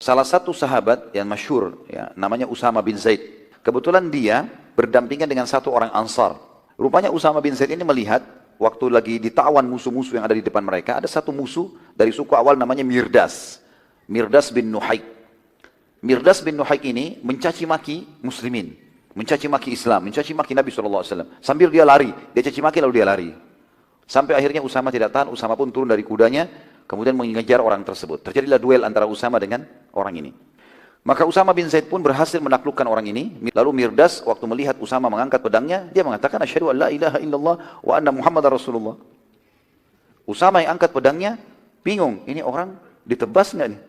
Salah satu sahabat yang masyhur, ya, namanya Usama bin Zaid. Kebetulan dia berdampingan dengan satu orang Ansar. Rupanya Usama bin Zaid ini melihat waktu lagi ditawan musuh-musuh yang ada di depan mereka, ada satu musuh dari suku awal namanya Mirdas. Mirdas bin Nuhaik. Mirdas bin Nuhaik ini mencaci maki muslimin, mencaci maki Islam, mencaci maki Nabi SAW. Sambil dia lari, dia caci maki lalu dia lari. Sampai akhirnya Usama tidak tahan, Usama pun turun dari kudanya, kemudian mengejar orang tersebut. Terjadilah duel antara Usama dengan orang ini. Maka Usama bin Zaid pun berhasil menaklukkan orang ini. Lalu Mirdas waktu melihat Usama mengangkat pedangnya, dia mengatakan asyhadu an la ilaha illallah wa anna Muhammadar Rasulullah. Usama yang angkat pedangnya bingung, ini orang ditebas nggak nih?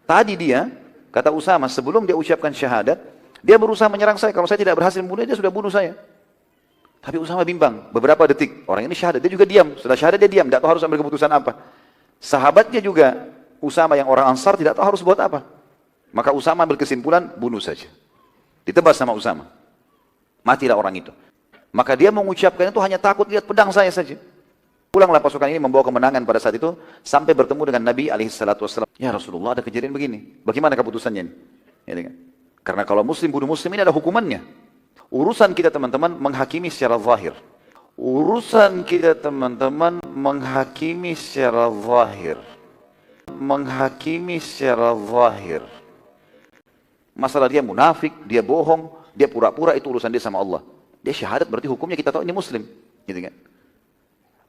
Tadi dia, kata Usama, sebelum dia ucapkan syahadat, dia berusaha menyerang saya. Kalau saya tidak berhasil membunuh dia sudah bunuh saya. Tapi Usama bimbang, beberapa detik. Orang ini syahadat, dia juga diam. Setelah syahadat dia diam, tidak tahu harus ambil keputusan apa. Sahabatnya juga, Usama yang orang Ansar tidak tahu harus buat apa. Maka Usama ambil kesimpulan, bunuh saja. Ditebas sama Usama. Matilah orang itu. Maka dia mengucapkan itu hanya takut lihat pedang saya saja. Pulanglah pasukan ini membawa kemenangan pada saat itu, sampai bertemu dengan Nabi SAW. Ya Rasulullah, ada kejadian begini. Bagaimana keputusannya ini? Ya, kan? Karena kalau muslim bunuh muslim ini ada hukumannya. Urusan kita teman-teman menghakimi secara zahir. Urusan kita teman-teman menghakimi secara zahir. Menghakimi secara zahir. Masalah dia munafik, dia bohong, dia pura-pura, itu urusan dia sama Allah. Dia syahadat berarti hukumnya kita tahu ini muslim. Gitu kan?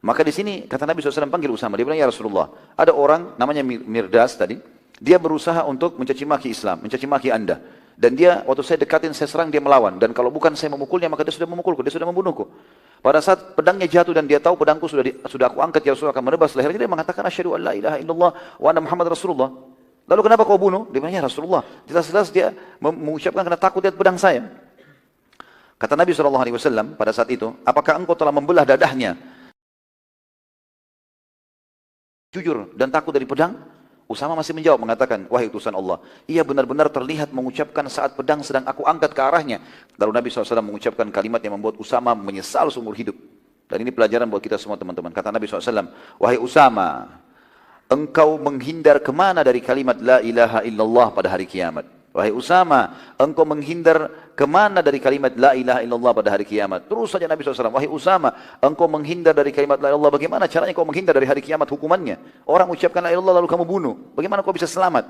Maka di sini kata Nabi SAW panggil Usama. Dia bilang, ya Rasulullah, ada orang namanya Mirdas tadi. Dia berusaha untuk mencaci maki Islam, mencaci maki anda. Dan dia, waktu saya dekatin, saya serang, dia melawan. Dan kalau bukan saya memukulnya, maka dia sudah memukulku, dia sudah membunuhku. Pada saat pedangnya jatuh dan dia tahu pedangku sudah aku angkat, ya Rasulullah akan menebas lehernya, dia mengatakan asyhadu an la ilaha illallah wa anna Muhammad Rasulullah. Lalu kenapa kau bunuh? Dia bilang, ya Rasulullah, jelas-jelas dia mengucapkan karena takut lihat pedang saya. Kata Nabi SAW pada saat itu, apakah engkau telah membelah dadahnya jujur dan takut dari pedang? Usama masih menjawab, mengatakan, wahai utusan Allah, ia benar-benar terlihat mengucapkan saat pedang sedang aku angkat ke arahnya. Lalu Nabi SAW mengucapkan kalimat yang membuat Usama menyesal seumur hidup. Dan ini pelajaran buat kita semua teman-teman. Kata Nabi SAW, wahai Usama, engkau menghindar kemana dari kalimat la ilaha illallah pada hari kiamat? Wahai Usama, engkau menghindar kemana dari kalimat la ilaha illallah pada hari kiamat? Terus saja Nabi SAW, wahai Usama, engkau menghindar dari kalimat la ilaha illallah, bagaimana caranya kau menghindar dari hari kiamat hukumannya? Orang ucapkan la ilaha illallah lalu kamu bunuh, bagaimana kau bisa selamat?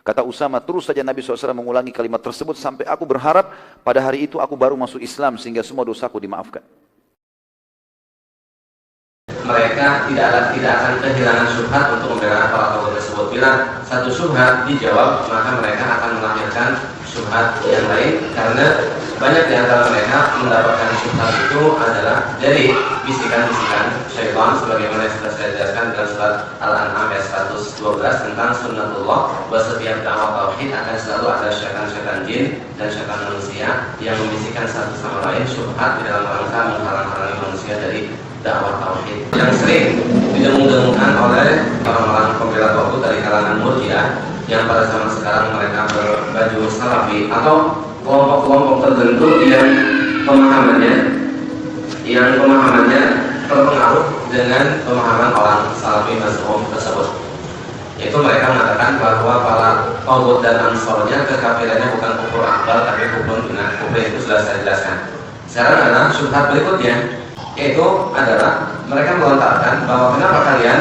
Kata Usama, terus saja Nabi SAW mengulangi kalimat tersebut sampai aku berharap pada hari itu aku baru masuk Islam sehingga semua dosaku dimaafkan. Mereka tidak akan kehilangan syubhat untuk membela para tokoh tersebut. Bila satu syubhat dijawab, maka mereka akan melahirkan syubhat yang lain, karena banyak di antara mereka mendapatkan syubhat itu adalah dari bisikan-bisikan syaitan, sebagaimana yang sudah saya jelaskan dalam surat Al-An'am ayat 112 tentang sunnatullah, bahwa setiap dakwah tauhid akan selalu ada syaitan-syaitan jin dan syaitan manusia yang membisikkan satu sama lain syubhat di dalam rangka menghalang-halangi manusia dari dakwah tauhid yang sering didengung-dengungkan oleh orang-orang pembela tauhid dari kalangan Murji'ah yang pada zaman sekarang mereka berbaju salafi atau kelompok-kelompok tertentu yang pemahamannya terpengaruh dengan pemahaman orang salafi mazhum tersebut. Yaitu mereka mengatakan bahwa para tauhid dan ansornya kekafirannya bukan kufur akbar tapi kufur dunya. Kufur itu sudah saya jelaskan. Sekarang adalah syubhat berikutnya, yaitu adalah mereka melontarkan bahwa kenapa kalian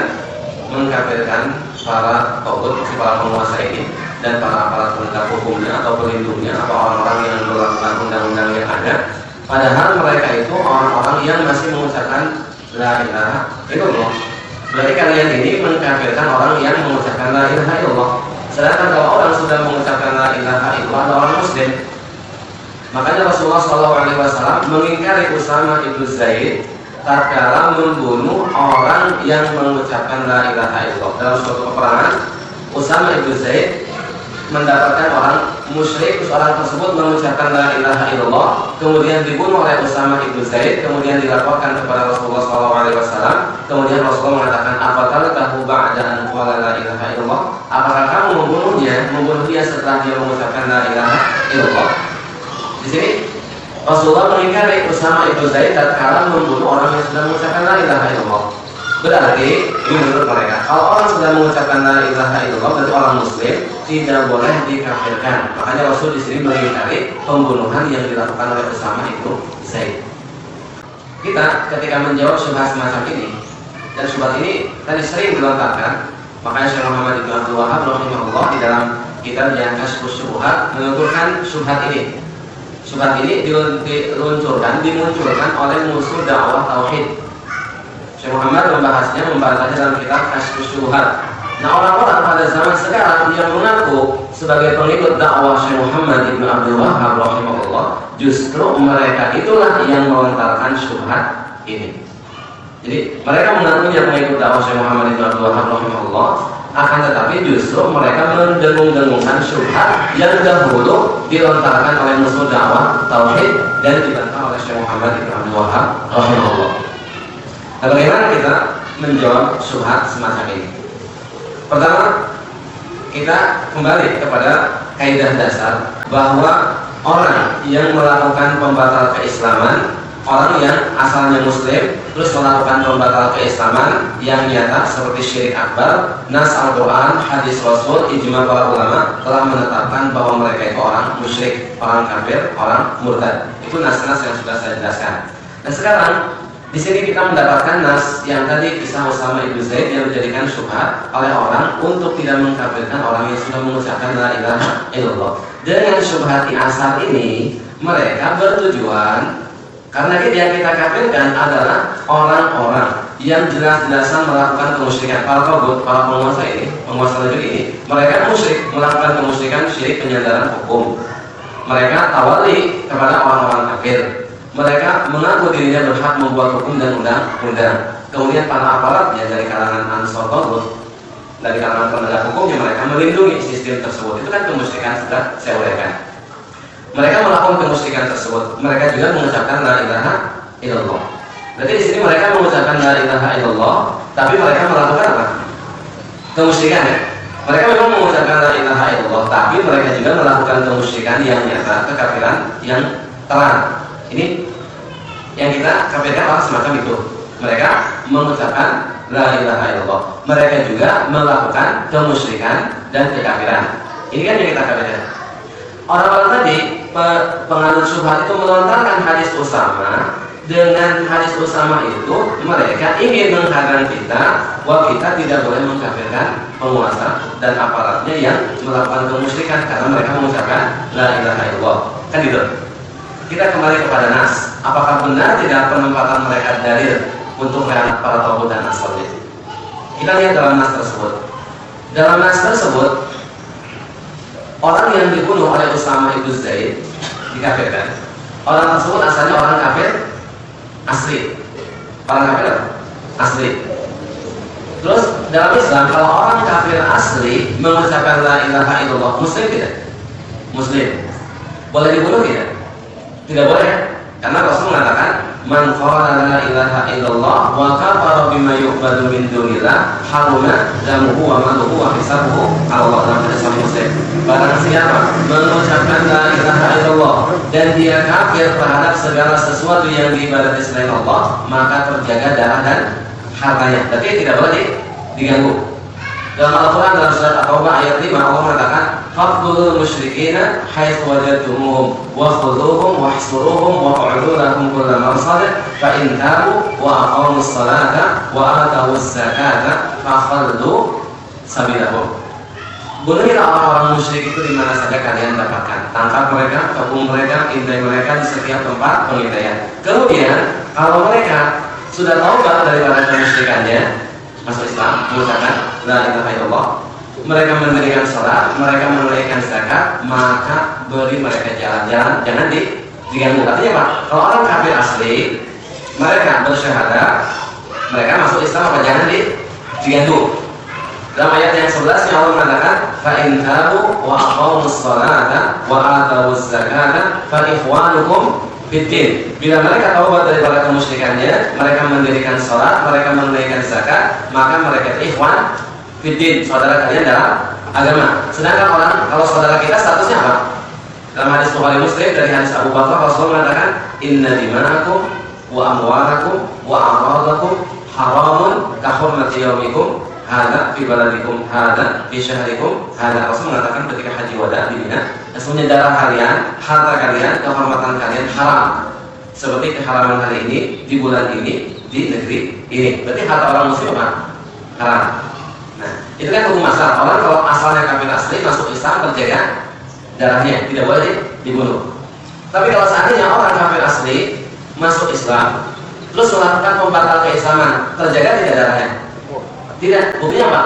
mengkafirkan para togut, para penguasa ini dan para aparat penegak hukumnya atau pelindungnya atau orang-orang yang melakukan undang-undang yang ada, padahal mereka itu orang-orang yang masih mengucapkan la ilaha illallah. Berarti kalian ini mengkafirkan orang yang mengucapkan la ilaha illallah. Sedangkan kalau orang sudah mengucapkan la ilaha illallah adalah orang muslim. Makanya Rasulullah SAW mengingkari Usama ibn Zaid tatkala membunuh orang yang mengucapkan la ilaha illallah. Dalam suatu peperangan, Usama ibn Zaid mendapatkan orang musyrik, orang tersebut mengucapkan la ilaha illallah, kemudian dibunuh oleh Usama ibn Zaid, kemudian dilaporkan kepada Rasulullah SAW. Kemudian Rasulullah mengatakan, apakah tahu ba'da an qala la ilaha illallah? Apakah kamu membunuh dia setelah dia mengucapkan la ilaha illallah? Di sini Rasulullah mengingkari Usama ibn Zaid tatkala membunuh orang yang sudah mengucapkan la ilaha illallah. Berarti ini menurut mereka, kalau orang sudah mengucapkan la ilaha illallah berarti orang muslim, tidak boleh dikafirkan. Makanya Rasul di sini mengingkari pembunuhan yang dilakukan oleh Usama itu Zaid. Kita ketika menjawab syubhat semacam ini, dan syubhat ini tadi sering dilontarkan, makanya Syekh Muhammad bin Abdul Wahab rahimahullah di dalam kitabnya Kasyfus Syubhat menuturkan syubhat ini. Syubhat ini dimunculkan oleh musuh dakwah tauhid. Syekh Muhammad membahasnya dalam kitab Kasyfus Syubhat. Nah, orang-orang pada zaman sekarang yang mengaku sebagai pengikut dakwah Syekh Muhammad bin Abdul Wahab rahimahullah, justru mereka itulah yang melontarkan syubhat ini. Jadi mereka mengakunya pengikut dakwah Syekh Muhammad bin Abdul Wahab rahimahullah, akan tetapi justru mereka mendengung-dengungkan syubhat yang dahulu dilontarkan oleh musuh dakwah tauhid dan dibantah oleh Syekh Muhammad bin Abdul Wahab rahimahullah. Nah, bagaimana kita menjawab syubhat semacam ini? Pertama, kita kembali kepada kaidah dasar bahwa orang yang melakukan pembatal keislaman, orang yang asalnya muslim terus melakukan pembatal keislaman yang nyata seperti syirik akbar, nas Al-Quran, hadis Rasul, ijma para ulama telah menetapkan bahwa mereka itu orang musyrik, orang kafir, orang murtad. Itu nas-nas yang sudah saya jelaskan. Nah, sekarang di sini kita mendapatkan nas yang tadi kisah Usama ibn Zaid yang dijadikan syubhat oleh orang untuk tidak mengkafirkan orang yang sudah mengucapkan la ilaha illallah. Dengan syubhat asal ini mereka bertujuan karena yang kita kafirkan adalah orang-orang yang jelas-jelasan melakukan kemusyrikan. Para togut, para penguasa negeri ini, mereka musyrik, melakukan kemusyrikan syirik penyandaran hukum. Mereka tawali kepada orang-orang kafir. Mereka mengaku dirinya berhak membuat hukum dan undang-undang. Kemudian para aparatnya dari kalangan Ansor Togut, dari kalangan penegak hukumnya, mereka melindungi sistem tersebut. Itu kan kemusyrikan, sudah saya uraikan. Mereka melakukan kemusyrikan tersebut. Mereka juga mengucapkan la ilaha illallah. Berarti di sini mereka mengucapkan la ilaha illallah, tapi mereka melakukan apa? Kemusyrikan, ya. Mereka memang mengucapkan la ilaha illallah, tapi mereka juga melakukan kemusyrikan yang nyata, kekafiran yang terang. Ini yang kita kafirkan orang semacam itu. Mereka mengucapkan la ilaha illallah. Mereka juga melakukan kemusyrikan dan kekafiran. Ini kan yang kita kafirkan. Orang-orang tadi penganut syubhat itu melontarkan hadis Usama. Dengan hadis Usama itu mereka ingin menghadang kita bahwa kita tidak boleh mengkafirkan penguasa dan aparatnya yang melakukan kemusyrikan karena mereka mengucapkan la ilaha illallah. Kan gitu. Kita kembali kepada nas. Apakah benar tidak penempatan mereka dalil untuk melihat para togut dan nasrani? Kita lihat dalam nas tersebut. Dalam nas tersebut, orang yang dibunuh oleh Usama ibn Zaid dikafirkan. Orang tersebut asalnya orang kafir asli. Orang kafir asli. Terus dalam Islam, kalau orang kafir asli mengucapkan la ilaha illallah, muslim tidak? Muslim. Boleh dibunuh tidak? Tidak boleh, karena Rasul mengatakan man qala la ilaha illallah wa kafara bima yu'badu min dunillah haruma damuhu wa maluhu wa hisabuhu Allah dalam hadis Muslim. Barang siapa mengucapkan la ilaha illallah dan dia kafir terhadap segala sesuatu yang diibadati selain Allah, maka terjaga darah dan hartanya. Berarti tidak boleh diganggu. Dalam Al-Quran dalam surat At-Taubah ayat 5 Allah mengatakan faqtulul musyrikina haitsu wajadtumuhum wa khudhuhum wahsuruhum wa qa'udu lahum kulla marsad fa in tabu wa aqamus salata wa atawuz zakata fakhallu sabilahum. Bunuhlah orang-orang musyrik itu di mana saja kalian dapatkan. Tangkap mereka, kepung mereka, intai mereka di setiap tempat pengintaian. Kemudian kalau mereka sudah taubat daripada kemusyrikannya, masuk Islam, mengucapkan la ilaha illallah, mereka mendirikan salat, mereka menunaikan zakat, maka beri mereka jalan-jalan, jangan diganggu. Artinya apa? Kalau orang kafir asli, mereka bersyahadat, mereka masuk Islam, apa jangan diganggu. Dalam ayat yang 11 Allah mengatakan fa in tabu wa aqamus salata wa atawuz zakata fa ikhwanukum fiddin. Bila mereka taubat daripada kemusyrikannya, mereka mendirikan salat, mereka menunaikan zakat, maka mereka ikhwan fiddin, saudara kalian dalam agama. Sedangkan orang, kalau saudara kita statusnya apa? Dalam hadis Bukhari Muslim dari hadis Abu Bakar, Rasul mengatakan inna dima'akum wa amwalakum wa a'radakum haramun ka hurmati yaumikum hada fi baladikum hada fi syahrikum hada. Rasul mengatakan ketika haji wada di Mina, sesungguhnya darah kalian, harta kalian, kehormatan kalian haram seperti keharaman hari ini di bulan ini di negeri ini. Berarti harta orang muslim apa? Haram. Nah, itu kan hukum asal. Orang kalau asalnya kafir asli masuk Islam terjaga darahnya, tidak boleh dibunuh. Tapi kalau seandainya orang kafir asli masuk Islam terus melakukan pembatal keislaman, terjaga tidak darahnya? Tidak. Buktinya apa?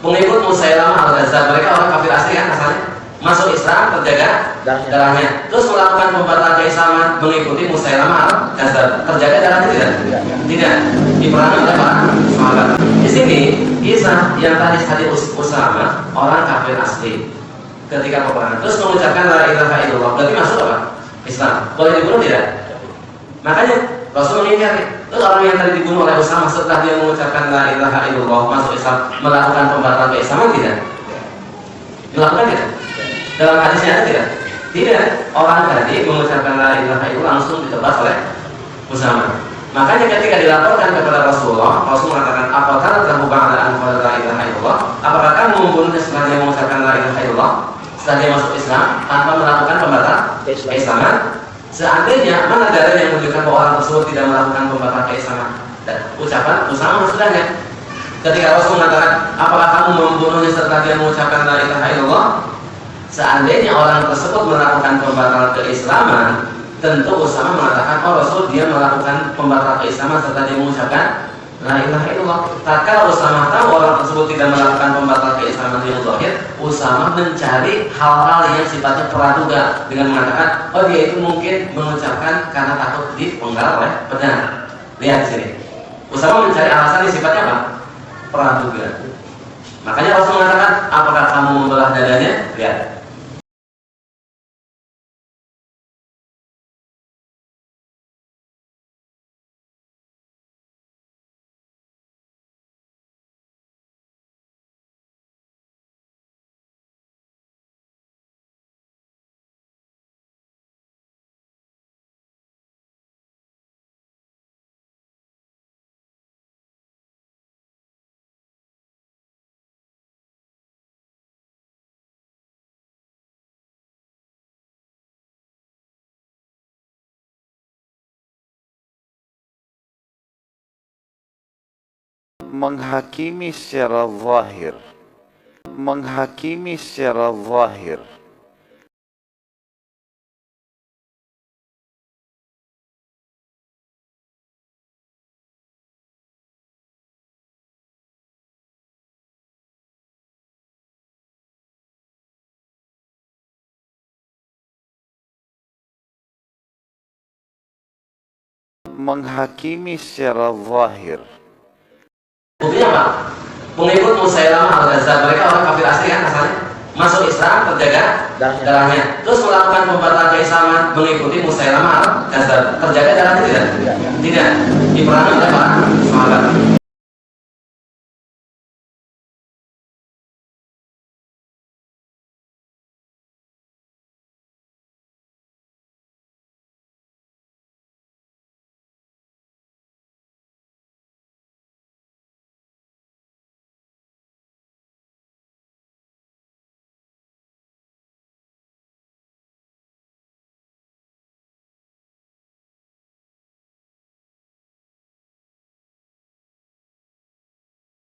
Pengikut Musailamah al-Kadzdzab, mereka orang kafir asli kan asalnya, masuk Islam terjaga darahnya. Terus melakukan pembatal keislaman mengikuti Musailamah al-Kadzdzab, terjaga darahnya tidak? Tidak. Diperangi oleh para sahabat. Di sini kisah yang tadi Usama, orang kafir asli, ketika peperangan terus mengucapkan la ilaha illallah, berarti masuk apa? Islam. Boleh dibunuh tidak? Makanya Rasul mengingkari. Terus orang yang tadi dibunuh oleh Usama setelah dia mengucapkan la ilaha illallah masuk Islam, melakukan pembatalan keislaman tidak? Dilakukan tidak? Dalam hadisnya ada tidak? Tidak. Orang tadi mengucapkan la ilaha illallah langsung ditebas oleh Usama. Makanya ketika dilaporkan kepada Rasulullah, Rasul mengatakan, apakah telah ba'da an qala la ilaha illallah? Apakah kamu membunuhnya setelah dia mengucapkan la ilaha illallah? Setelah dia masuk Islam tanpa melakukan pembatalan keislaman? Seandainya mana dalil yang menunjukkan bahwa orang tersebut tidak melakukan pembatalan keislaman? Dan ucapan Usama sudahnya. Ketika Rasul mengatakan, apakah kamu membunuhnya setelah dia mengucapkan la ilaha illallah? Seandainya orang tersebut melakukan pembatalan keislaman, tentu Usama mengatakan, oh Rasul dia melakukan pembatalan keislaman setelah dia mengucapkan la ilaha illallah. Tatkala Usama tahu orang tersebut tidak melakukan pembatalan keislaman yang zahir, Usama mencari hal-hal yang sifatnya praduga dengan mengatakan, oh dia itu mungkin mengucapkan karena takut dipenggal oleh pedang. Lihat sini, Usama mencari alasan yang sifatnya apa? Praduga. Makanya Rasul mengatakan, apakah kamu membelah dadanya? Lihat. Menghakimi secara zahir, menghakimi secara zahir, menghakimi secara zahir. Buktinya apa? Pengikut Musailamah al-Kadzdzab, mereka orang kafir asli kan asalnya, masuk Islam terjaga darahnya. Terus melakukan pembatalan keislaman mengikuti Musailamah al-Kadzdzab, terjaga darahnya tidak? Tidak. Diperangi oleh para